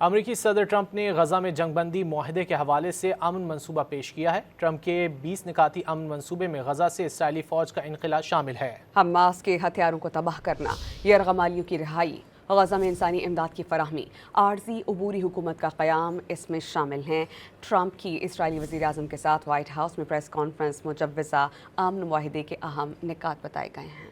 امریکی صدر ٹرمپ نے غزہ میں جنگ بندی معاہدے کے حوالے سے امن منصوبہ پیش کیا ہے۔ ٹرمپ کے 20 نکاتی امن منصوبے میں غزہ سے اسرائیلی فوج کا انخلا شامل ہے۔ حماس کے ہتھیاروں کو تباہ کرنا، یرغمالیوں کی رہائی، غزہ میں انسانی امداد کی فراہمی، عارضی عبوری حکومت کا قیام اس میں شامل ہیں۔ ٹرمپ کی اسرائیلی وزیراعظم کے ساتھ وائٹ ہاؤس میں پریس کانفرنس مجوزہ امن معاہدے کے اہم نکات بتائے گئے ہیں۔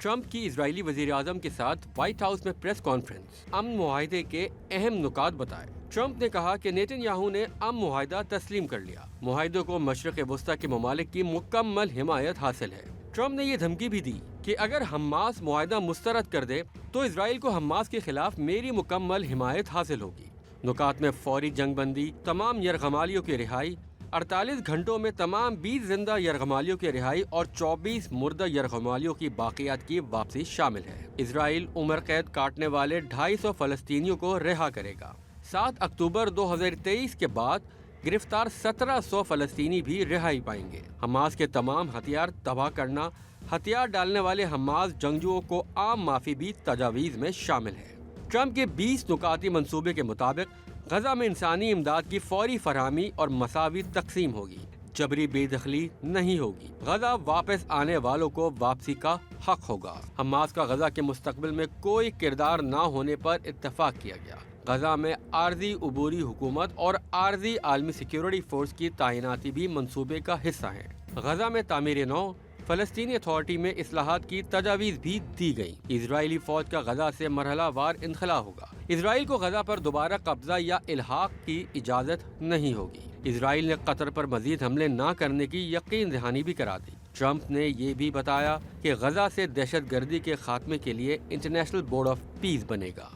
ٹرمپ کی اسرائیلی وزیراعظم کے ساتھ وائٹ ہاؤس میں پریس کانفرنس، امن معاہدے کے اہم نکات بتائے۔ ٹرمپ نے کہا کہ نیتن یاہو نے امن معاہدہ تسلیم کر لیا، معاہدے کو مشرق وسطیٰ کے ممالک کی مکمل حمایت حاصل ہے۔ ٹرمپ نے یہ دھمکی بھی دی کہ اگر حماس معاہدہ مسترد کر دے تو اسرائیل کو حماس کے خلاف میری مکمل حمایت حاصل ہوگی۔ نکات میں فوری جنگ بندی، تمام یرغمالیوں کی رہائی، 48 گھنٹوں میں تمام 20 زندہ یرغمالیوں کی رہائی اور 24 مردہ یرغمالیوں کی باقیات کی واپسی شامل ہے۔ اسرائیل عمر قید کاٹنے والے 250 فلسطینیوں کو رہا کرے گا۔ 7 اکتوبر 2023 کے بعد گرفتار 1700 فلسطینی بھی رہائی پائیں گے۔ حماس کے تمام ہتھیار تباہ کرنا، ہتھیار ڈالنے والے حماس جنگجوؤں کو عام معافی بھی تجاویز میں شامل ہے۔ ٹرمپ کے 20 نکاتی منصوبے کے مطابق غزہ میں انسانی امداد کی فوری فراہمی اور مساوی تقسیم ہوگی، جبری بے دخلی نہیں ہوگی، غزہ واپس آنے والوں کو واپسی کا حق ہوگا۔ حماس کا غزہ کے مستقبل میں کوئی کردار نہ ہونے پر اتفاق کیا گیا۔ غزہ میں عارضی عبوری حکومت اور عارضی عالمی سیکیورٹی فورس کی تعیناتی بھی منصوبے کا حصہ ہے۔ غزہ میں تعمیر نو، فلسطینی اتھارٹی میں اصلاحات کی تجاویز بھی دی گئی۔ اسرائیلی فوج کا غزہ سے مرحلہ وار انخلا ہوگا۔ اسرائیل کو غزہ پر دوبارہ قبضہ یا الحاق کی اجازت نہیں ہوگی۔ اسرائیل نے قطر پر مزید حملے نہ کرنے کی یقین دہانی بھی کرا دی۔ ٹرمپ نے یہ بھی بتایا کہ غزہ سے دہشت گردی کے خاتمے کے لیے انٹرنیشنل بورڈ آف پیس بنے گا۔